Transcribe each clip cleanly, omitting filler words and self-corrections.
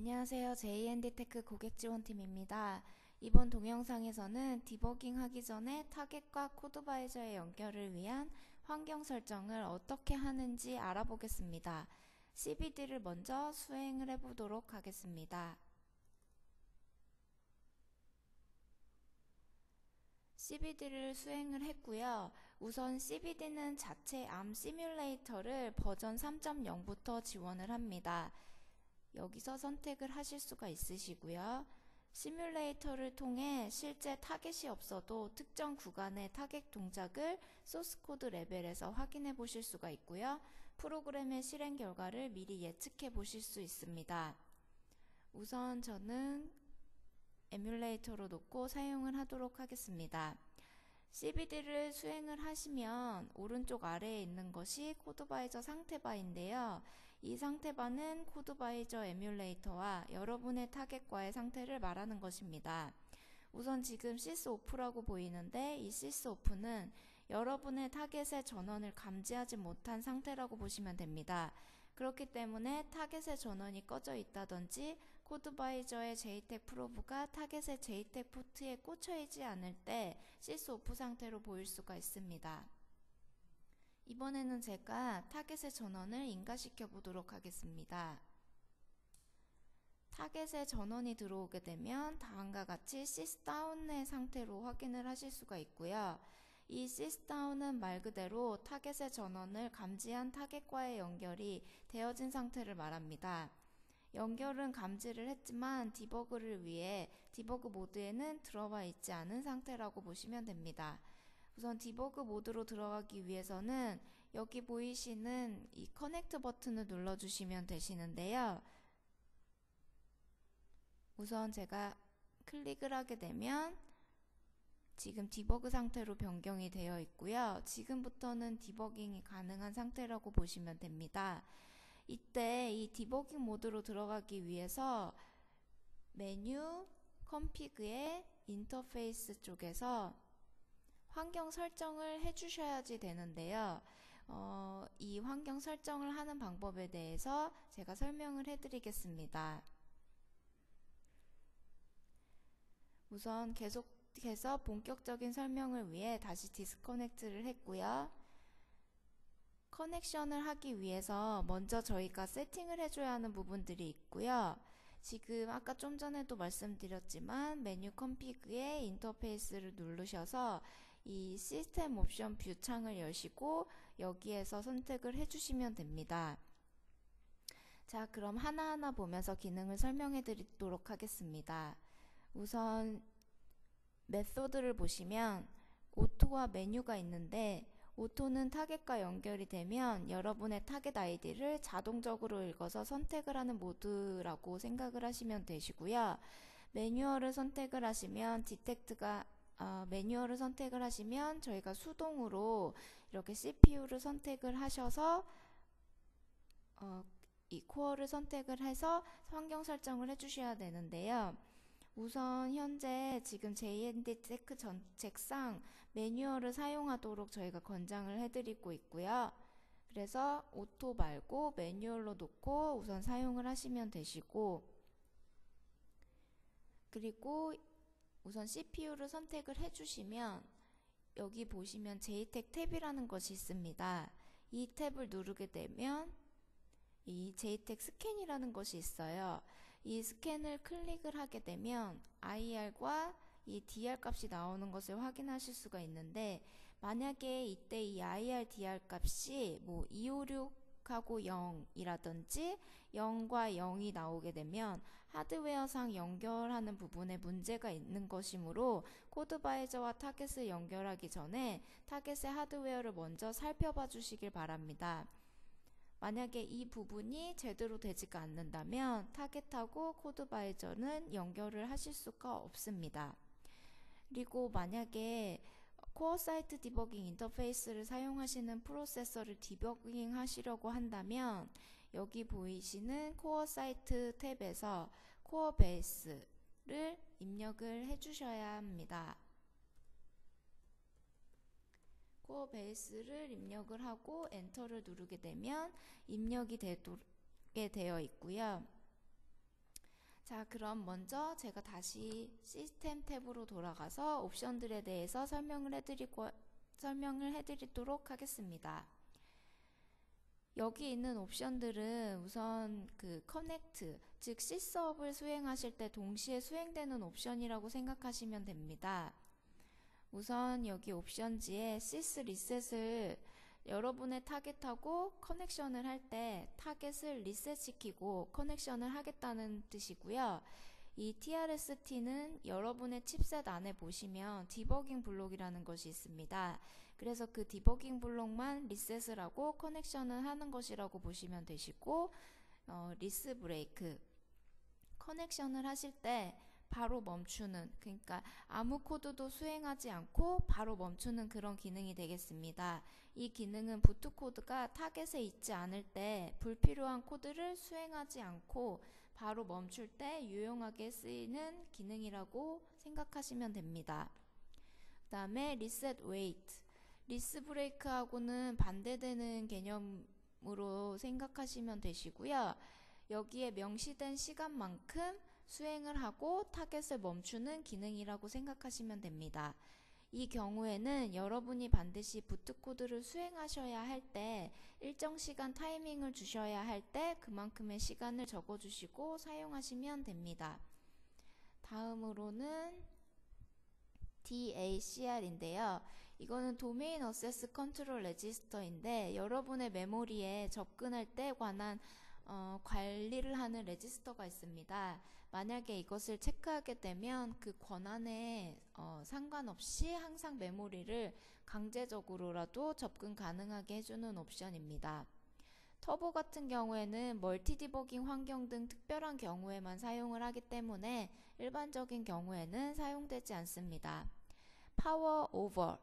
안녕하세요. J&D테크 고객지원팀입니다. 이번 동영상에서는 디버깅 하기 전에 타겟과 코드바이저의 연결을 위한 환경 설정을 어떻게 하는지 알아보겠습니다. CBD를 먼저 수행을 해보도록 하겠습니다. CBD를 수행을 했고요. 우선 CBD는 자체 암 시뮬레이터를 버전 3.0부터 지원을 합니다. 여기서 선택을 하실 수가 있으시고요. 시뮬레이터를 통해 실제 타겟이 없어도 특정 구간의 타겟 동작을 소스코드 레벨에서 확인해 보실 수가 있고요. 프로그램의 실행 결과를 미리 예측해 보실 수 있습니다. 우선 저는 에뮬레이터로 놓고 사용을 하도록 하겠습니다. CBD를 수행을 하시면 오른쪽 아래에 있는 것이 코드바이저 상태바인데요. 이 상태바는 코드바이저 에뮬레이터와 여러분의 타겟과의 상태를 말하는 것입니다. 우선 지금 sysOff라고 보이는데 이 sysOff는 여러분의 타겟의 전원을 감지하지 못한 상태라고 보시면 됩니다. 그렇기 때문에 타겟의 전원이 꺼져 있다든지 코드바이저의 JTAG 프로브가 타겟의 JTAG 포트에 꽂혀 있지 않을 때 sysOff 상태로 보일 수가 있습니다. 이번에는 제가 타겟의 전원을 인가시켜 보도록 하겠습니다. 타겟의 전원이 들어오게 되면 다음과 같이 sysdown의 상태로 확인을 하실 수가 있고요. 이 sysdown은 말 그대로 타겟의 전원을 감지한 타겟과의 연결이 되어진 상태를 말합니다. 연결은 감지를 했지만 디버그를 위해 디버그 모드에는 들어와 있지 않은 상태라고 보시면 됩니다. 우선 디버그 모드로 들어가기 위해서는 여기 보이시는 이 커넥트 버튼을 눌러주시면 되시는데요. 우선 제가 클릭을 하게 되면 지금 디버그 상태로 변경이 되어 있고요. 지금부터는 디버깅이 가능한 상태라고 보시면 됩니다. 이때 이 디버깅 모드로 들어가기 위해서 메뉴 컴피그의 인터페이스 쪽에서 환경 설정을 해주셔야지 되는데요. 이 환경 설정을 하는 방법에 대해서 제가 설명을 해드리겠습니다. 우선 계속해서 본격적인 설명을 위해 다시 디스커넥트를 했고요. 커넥션을 하기 위해서 먼저 저희가 세팅을 해줘야 하는 부분들이 있고요. 지금 아까 좀 전에도 말씀드렸지만 메뉴 컴피그의 인터페이스를 누르셔서 이 시스템 옵션 뷰 창을 여시고 여기에서 선택을 해주시면 됩니다. 자, 그럼 하나하나 보면서 기능을 설명해 드리도록 하겠습니다. 우선 메소드를 보시면 오토와 메뉴가 있는데 오토는 타겟과 연결이 되면 여러분의 타겟 아이디를 자동적으로 읽어서 선택을 하는 모드라고 생각을 하시면 되시고요. 매뉴얼을 선택을 하시면 매뉴얼을 선택을 하시면 저희가 수동으로 이렇게 CPU를 선택을 하셔서 이 코어를 선택을 해서 환경 설정을 해주셔야 되는데요. 우선 현재 지금 J&D테크 전책상 매뉴얼을 사용하도록 저희가 권장을 해드리고 있고요. 그래서 오토 말고 매뉴얼로 놓고 우선 사용을 하시면 되시고, 그리고 우선 CPU를 선택을 해주시면 여기 보시면 JTAG 탭이라는 것이 있습니다. 이 탭을 누르게 되면 이 JTAG 스캔이라는 것이 있어요. 이 스캔을 클릭을 하게 되면 IR과 이 DR 값이 나오는 것을 확인하실 수가 있는데, 만약에 이때 이 IR, DR 값이 뭐 256하고 0이라든지 0과 0이 나오게 되면 하드웨어상 연결하는 부분에 문제가 있는 것이므로 코드바이저와 타겟을 연결하기 전에 타겟의 하드웨어를 먼저 살펴봐 주시길 바랍니다. 만약에 이 부분이 제대로 되지가 않는다면 타겟하고 코드바이저는 연결을 하실 수가 없습니다. 그리고 만약에 코어 사이트 디버깅 인터페이스를 사용하시는 프로세서를 디버깅 하시려고 한다면 여기 보이시는 코어 사이트 탭에서 코어 베이스를 입력을 해주셔야 합니다. 코어 베이스를 입력을 하고 엔터를 누르게 되면 입력이 되게 되어 있고요. 자, 그럼 먼저 제가 다시 시스템 탭으로 돌아가서 옵션들에 대해서 설명을 해드리도록 하겠습니다. 여기 있는 옵션들은 우선 그 커넥트, 즉 시스업을 수행하실 때 동시에 수행되는 옵션이라고 생각하시면 됩니다. 우선 여기 옵션지에 sys 리셋을 여러분의 타겟하고 커넥션을 할 때 타겟을 리셋시키고 커넥션을 하겠다는 뜻이고요. 이 TRST는 여러분의 칩셋 안에 보시면 디버깅 블록이라는 것이 있습니다. 그래서 그 디버깅 블록만 리셋을 하고 커넥션을 하는 것이라고 보시면 되시고, 리스 브레이크, 커넥션을 하실 때 바로 멈추는, 그러니까 아무 코드도 수행하지 않고 바로 멈추는 그런 기능이 되겠습니다. 이 기능은 부트 코드가 타겟에 있지 않을 때 불필요한 코드를 수행하지 않고 바로 멈출 때 유용하게 쓰이는 기능이라고 생각하시면 됩니다. 그 다음에 reset wait, 리스 브레이크하고는 반대되는 개념으로 생각하시면 되시고요. 여기에 명시된 시간만큼 수행을 하고 타겟을 멈추는 기능이라고 생각하시면 됩니다. 이 경우에는 여러분이 반드시 부트 코드를 수행하셔야 할 때 일정 시간 타이밍을 주셔야 할 때 그만큼의 시간을 적어주시고 사용하시면 됩니다. 다음으로는 DACR인데요. 이거는 도메인 어세스 컨트롤 레지스터인데 여러분의 메모리에 접근할 때 관한 관리를 하는 레지스터가 있습니다. 만약에 이것을 체크하게 되면 그 권한에 상관없이 항상 메모리를 강제적으로라도 접근 가능하게 해주는 옵션입니다. 터보 같은 경우에는 멀티 디버깅 환경 등 특별한 경우에만 사용을 하기 때문에 일반적인 경우에는 사용되지 않습니다. 파워 오버,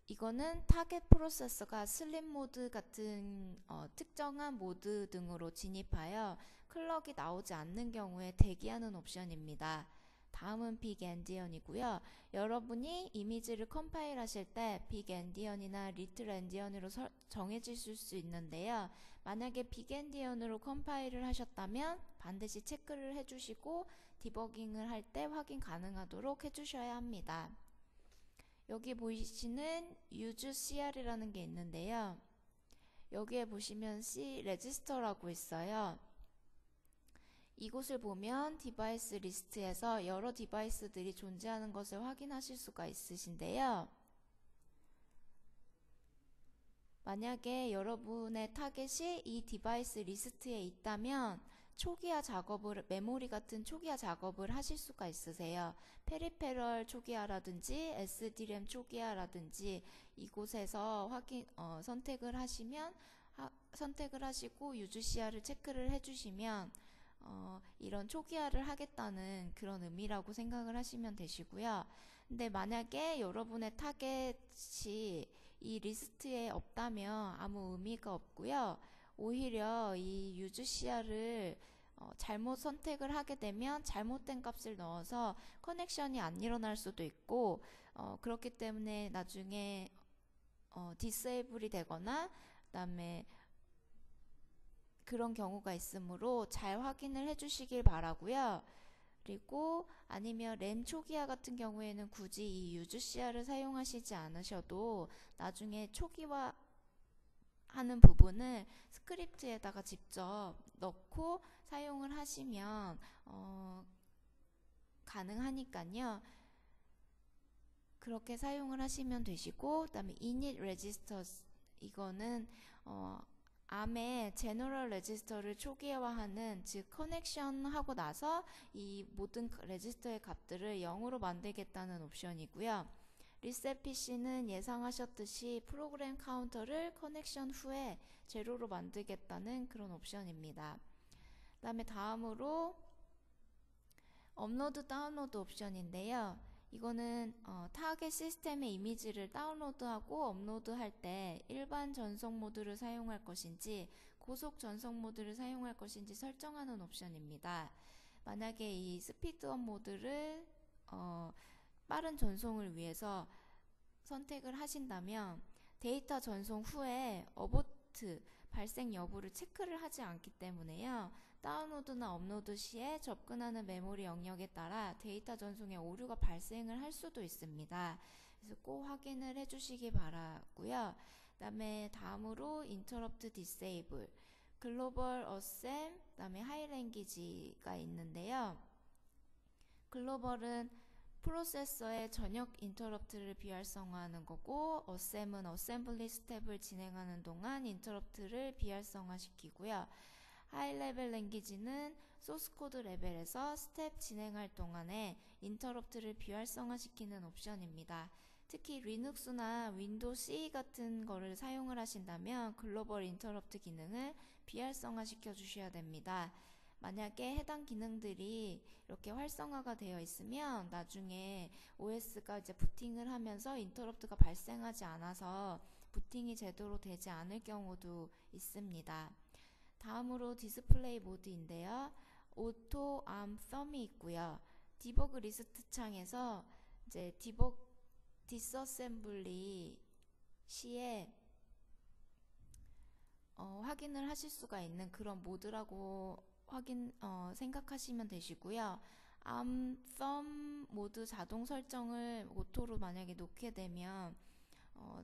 이거는 타겟 프로세서가 슬립 모드 같은 특정한 모드 등으로 진입하여 클럭이 나오지 않는 경우에 대기하는 옵션입니다. 다음은 빅 엔디언이고요. 여러분이 이미지를 컴파일 하실 때 빅 엔디언이나 리틀 엔디언으로 정해지실 수 있는데요. 만약에 빅 엔디언으로 컴파일을 하셨다면 반드시 체크를 해주시고 디버깅을 할 때 확인 가능하도록 해주셔야 합니다. 여기 보이시는 use CR이라는 게 있는데요. 여기에 보시면 C 레지스터라고 있어요. 이곳을 보면 디바이스 리스트에서 여러 디바이스들이 존재하는 것을 확인하실 수가 있으신데요. 만약에 여러분의 타겟이 이 디바이스 리스트에 있다면 초기화 작업을, 메모리 같은 초기화 작업을 하실 수가 있으세요. 페리페럴 초기화라든지 SD램 초기화라든지 이곳에서 선택을 하시면 선택을 하시고 UGCR을 체크를 해주시면 이런 초기화를 하겠다는 그런 의미라고 생각을 하시면 되시고요. 근데 만약에 여러분의 타겟이 이 리스트에 없다면 아무 의미가 없고요. 오히려 이 UGCR을 잘못 선택을 하게 되면 잘못된 값을 넣어서 커넥션이 안 일어날 수도 있고 그렇기 때문에 나중에 디세이블이 되거나 그다음에 그런 경우가 있으므로 잘 확인을 해주시길 바라고요. 그리고 아니면 램 초기화 같은 경우에는 굳이 이 UGCR을 사용하시지 않으셔도 나중에 초기화 하는 부분을 스크립트에다가 직접 넣고 사용을 하시면 가능하니까요. 그렇게 사용을 하시면 되시고, 그 다음에 init registers, 이거는 암의 제너럴 레지스터를 초기화하는, 즉 커넥션 하고 나서 이 모든 레지스터의 값들을 0으로 만들겠다는 옵션이고요. 리셋 PC는 예상하셨듯이 프로그램 카운터를 커넥션 후에 제로로 만들겠다는 그런 옵션입니다. 그 다음에 다음으로 업로드 다운로드 옵션인데요. 이거는 타겟 시스템의 이미지를 다운로드하고 업로드할 때 일반 전송 모드를 사용할 것인지 고속 전송 모드를 사용할 것인지 설정하는 옵션입니다. 만약에 이 스피드업 모드를 빠른 전송을 위해서 선택을 하신다면 데이터 전송 후에 어보트 발생 여부를 체크를 하지 않기 때문에요. 다운로드나 업로드 시에 접근하는 메모리 영역에 따라 데이터 전송에 오류가 발생을 할 수도 있습니다. 그래서 꼭 확인을 해주시기 바라고요. 그다음에 다음으로 interrupt disable, 글로벌 어셈, 그다음에 하이 랭귀지가 있는데요. 글로벌은 프로세서의 전역 인터럽트를 비활성화하는 거고, 어셈은 어셈블리 스텝을 진행하는 동안 인터럽트를 비활성화시키고요. 하이 레벨 랭귀지는 소스 코드 레벨에서 스텝 진행할 동안에 인터럽트를 비활성화시키는 옵션입니다. 특히 리눅스나 윈도우 CE 같은 거를 사용을 하신다면 글로벌 인터럽트 기능을 비활성화시켜 주셔야 됩니다. 만약에 해당 기능들이 이렇게 활성화가 되어 있으면 나중에 OS가 이제 부팅을 하면서 인터럽트가 발생하지 않아서 부팅이 제대로 되지 않을 경우도 있습니다. 다음으로 디스플레이 모드인데요. 오토 암 썸이 있고요. 디버그 리스트 창에서 이제 디서셈블리 시에 확인을 하실 수가 있는 그런 모드라고 생각하시면 되시고요. 썸 모드 자동 설정을 오토로 만약에 놓게 되면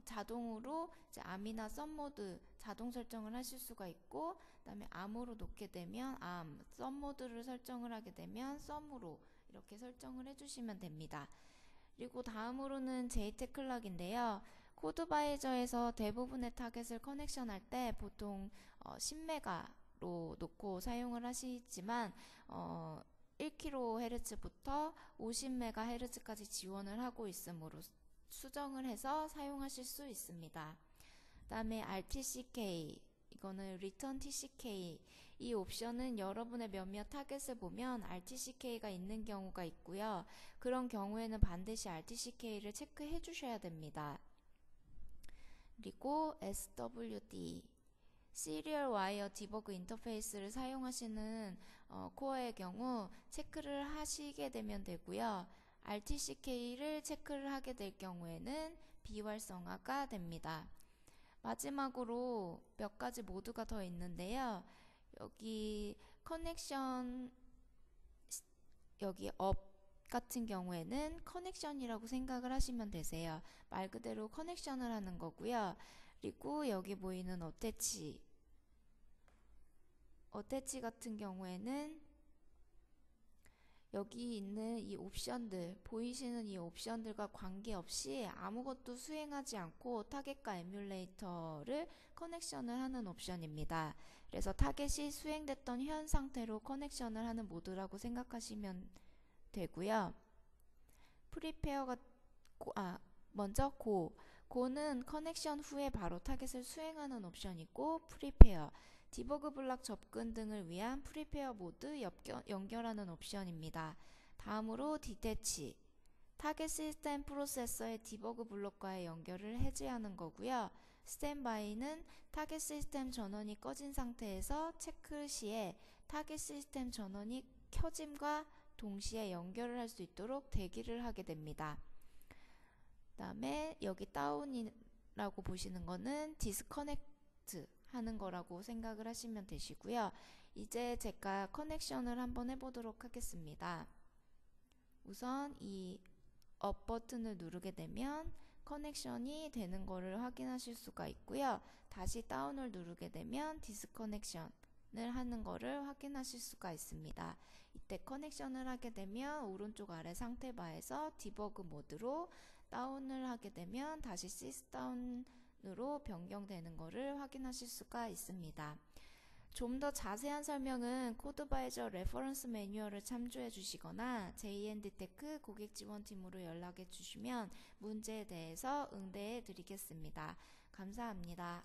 자동으로 이제 암이나 썸 모드 자동 설정을 하실 수가 있고, 그 다음에 암으로 놓게 되면 썸 모드를 설정을 하게 되면 썸으로 이렇게 설정을 해주시면 됩니다. 그리고 다음으로는 JTAG 클럭인데요. 코드바이저에서 대부분의 타겟을 커넥션할 때 보통 10메가로 놓고 사용을 하시지만 1kHz부터 50MHz까지 지원을 하고 있으므로 수정을 해서 사용하실 수 있습니다. 그 다음에 RTCK, 이거는 Return TCK, 이 옵션은 여러분의 몇몇 타겟을 보면 RTCK가 있는 경우가 있고요. 그런 경우에는 반드시 RTCK를 체크해 주셔야 됩니다. 그리고 SWD, 시리얼 와이어 디버그 인터페이스를 사용하시는 코어의 경우 체크를 하시게 되면 되고요. RTCK를 체크를 하게 될 경우에는 비활성화가 됩니다. 마지막으로 몇 가지 모드가 더 있는데요. 여기 커넥션, 여기 업 같은 경우에는 커넥션이라고 생각을 하시면 되세요. 말 그대로 커넥션을 하는 거고요. 그리고 여기 보이는 어태치 같은 경우에는 여기 있는 이 옵션들, 보이시는 이 옵션들과 관계없이 아무것도 수행하지 않고 타겟과 에뮬레이터를 커넥션을 하는 옵션입니다. 그래서 타겟이 수행됐던 현 상태로 커넥션을 하는 모드라고 생각하시면 되고요. 프리페어가 먼저 고는 커넥션 후에 바로 타겟을 수행하는 옵션이고, 프리페어, 디버그 블락 접근 등을 위한 프리페어 모드 연결하는 옵션입니다. 다음으로 디태치, 타겟 시스템 프로세서의 디버그 블록과의 연결을 해제하는 거고요. 스탠바이는 타겟 시스템 전원이 꺼진 상태에서 체크 시에 타겟 시스템 전원이 켜짐과 동시에 연결을 할 수 있도록 대기를 하게 됩니다. 그 다음에 여기 다운이라고 보시는 거는 디스커넥트 하는 거라고 생각을 하시면 되시고요. 이제 제가 커넥션을 한번 해보도록 하겠습니다. 우선 이 업 버튼을 누르게 되면 커넥션이 되는 거를 확인하실 수가 있고요. 다시 다운을 누르게 되면 디스커넥션을 하는 거를 확인하실 수가 있습니다. 이때 커넥션을 하게 되면 오른쪽 아래 상태바에서 디버그 모드로 다운을 하게 되면 다시 시스다운으로 변경되는 것을 확인하실 수가 있습니다. 좀 더 자세한 설명은 코드바이저 레퍼런스 매뉴얼을 참조해 주시거나 JND테크 고객지원팀으로 연락해 주시면 문제에 대해서 응대해 드리겠습니다. 감사합니다.